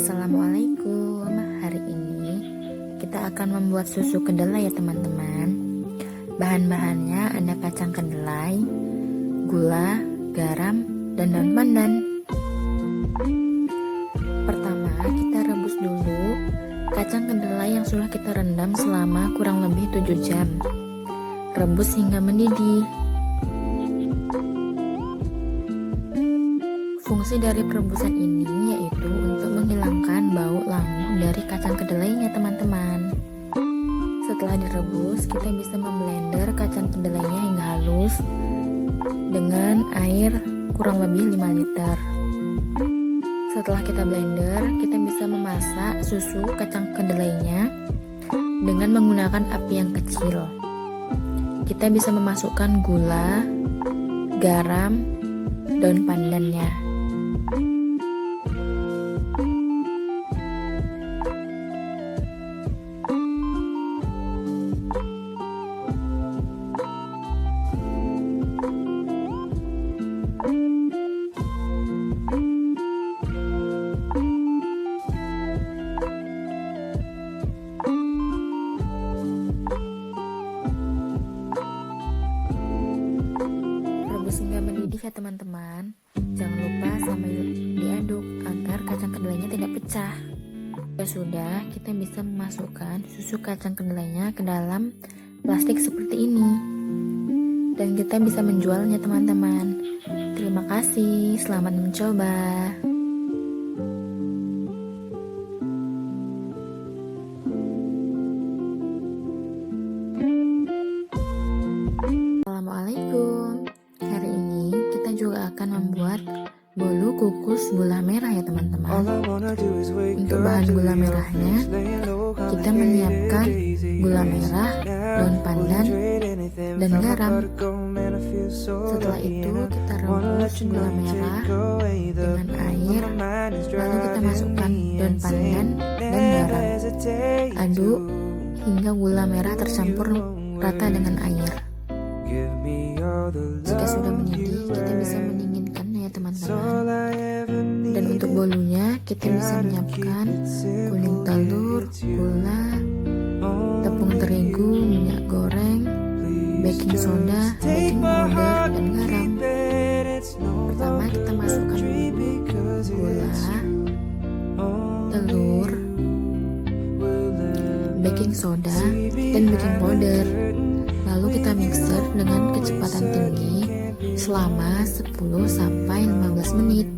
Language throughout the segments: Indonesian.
Assalamualaikum. Hari ini kita akan membuat susu kedelai ya teman-teman. Bahan-bahannya ada kacang kedelai, gula, garam, dan daun pandan. Pertama, kita rebus dulu kacang kedelai yang sudah kita rendam selama kurang lebih 7 jam. Rebus hingga mendidih. Fungsi dari perebusan ini yaitu untuk menghilangkan bau langu dari kacang kedelainya teman-teman. Setelah direbus, kita bisa memblender kacang kedelainya hingga halus dengan air kurang lebih 5 liter. Setelah kita blender, kita bisa memasak susu kacang kedelainya dengan menggunakan api yang kecil. Kita bisa memasukkan gula, garam, daun pandannya. Hingga mendidih ya teman-teman. Jangan lupa sambil diaduk agar kacang kedelainya tidak pecah. Ya sudah, kita bisa memasukkan susu kacang kedelainya ke dalam plastik seperti ini, dan kita bisa menjualnya teman-teman. Terima kasih, selamat mencoba. Assalamualaikum. Hari ini kita juga akan membuat bolu kukus gula merah ya teman-teman. Untuk bahan gula merahnya, kita menyiapkan gula merah, daun pandan, dan garam. Setelah itu kita rebus gula merah dengan air, lalu kita masukkan daun pandan dan garam. Aduk hingga gula merah tercampur rata dengan air. Jika sudah mendidih, kita bisa mendinginkan ya teman-teman. Dan untuk bolunya, kita bisa menyiapkan kuning telur, gula, tepung terigu, minyak goreng, baking soda, baking powder, dan garam. Pertama kita masukkan gula, telur, baking soda, dan baking powder. Lalu kita mixer dengan kecepatan tinggi selama 10-15 menit.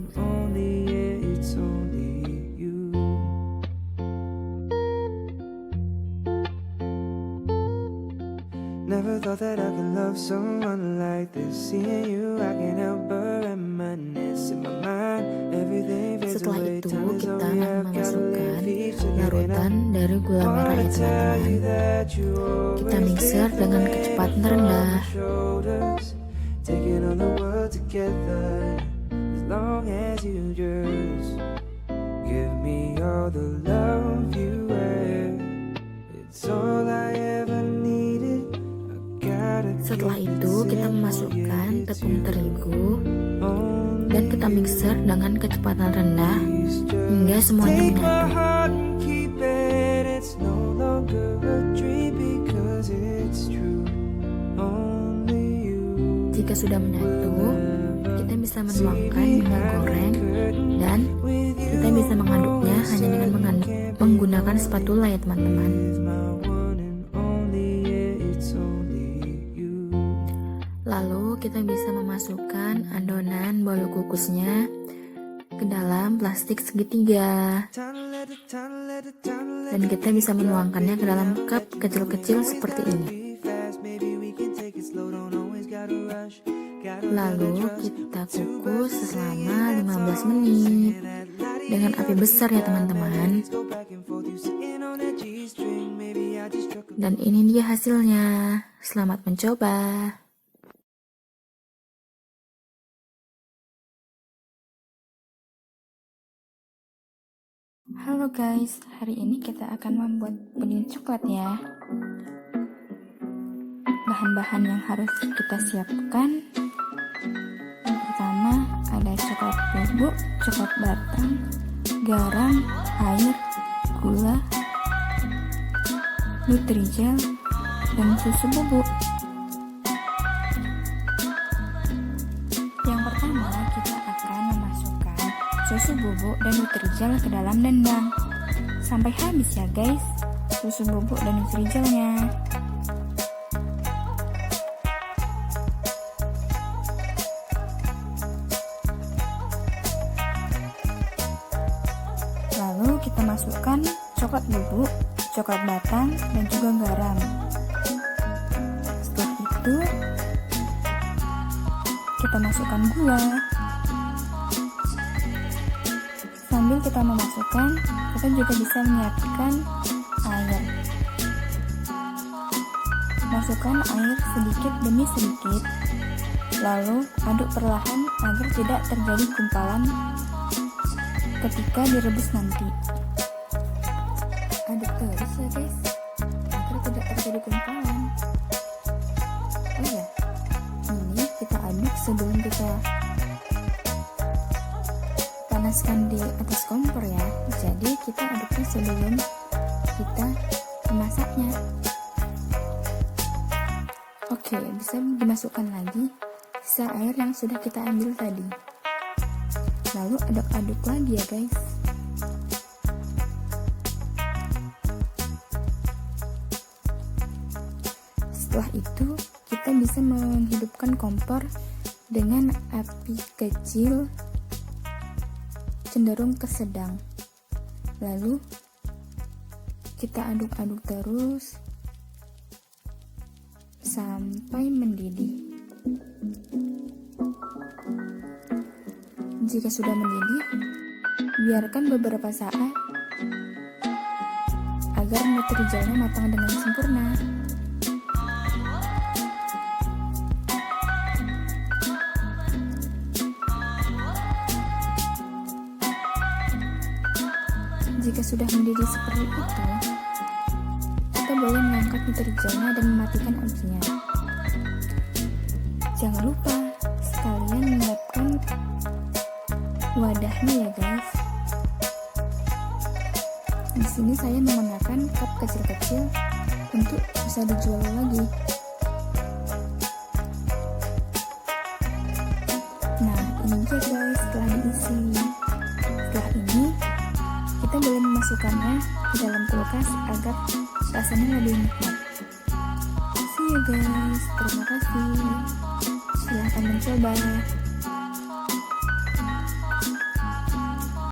Never thought that I could love someone like this. Seeing you, I can't help but reminisce in my mind. Everything fades Setelah away. itu kita memasukkan larutan dari gula merah ya teman-teman. Kita mixer dengan kecepatan rendah. Taking on the world together, as long as you just give me all the love you have. It's all I ever needed. Setelah itu kita memasukkan tepung terigu dan kita mixer dengan kecepatan rendah hingga semuanya menyatu. Jika sudah menyatu, kita bisa menuangkan minyak goreng dan kita bisa mengaduknya hanya dengan menggunakan spatula ya teman-teman. Lalu kita bisa memasukkan adonan bolu kukusnya ke dalam plastik segitiga, dan kita bisa menuangkannya ke dalam cup kecil-kecil seperti ini. Lalu kita kukus selama 15 menit dengan api besar ya teman-teman. Dan ini dia hasilnya. Selamat mencoba. Halo guys, hari ini kita akan membuat puding coklat ya. Bahan-bahan yang harus kita siapkan, yang pertama ada coklat bubuk, coklat batang, garam, air, gula, Nutrijel, dan susu bubuk. Yang pertama, kita akan memasukkan susu bubuk dan Nutrijel ke dalam dendang sampai habis ya guys, susu bubuk dan Nutrijelnya. Lalu kita masukkan coklat bubuk, coklat batang, dan juga garam. Setelah itu kita masukkan gula. Sambil kita memasukkan, kita juga bisa menyiapkan air. Masukkan air sedikit demi sedikit, lalu aduk perlahan agar tidak terjadi gumpalan ketika direbus nanti. Aduk terus ya guys, agar tidak terjadi gumpalan. Oh ya, ini kita aduk sebelum kita panaskan di atas kompor ya. Jadi kita aduknya sebelum kita memasaknya. Oke, bisa dimasukkan lagi sisa air yang sudah kita ambil tadi. Lalu aduk-aduk lagi ya guys. Setelah itu kita bisa menghidupkan kompor dengan api kecil cenderung ke sedang. Lalu kita aduk-aduk terus sampai mendidih. Jika sudah mendidih, biarkan beberapa saat agar Nutrijelnya matang dengan sempurna. Jika sudah mendidih seperti itu, kita boleh mengangkat Nutrijelnya dan mematikan apinya. Jangan lupa sekalian menyiapkan wadahnya ya guys. Di sini saya menggunakan cup kecil-kecil untuk bisa dijual lagi. Nah, ini dia guys setelah diisi. Setelah ini kita boleh memasukkannya ke dalam kulkas agar rasanya lebih nikmat. See you guys, terima kasih. Silahkan mencoba.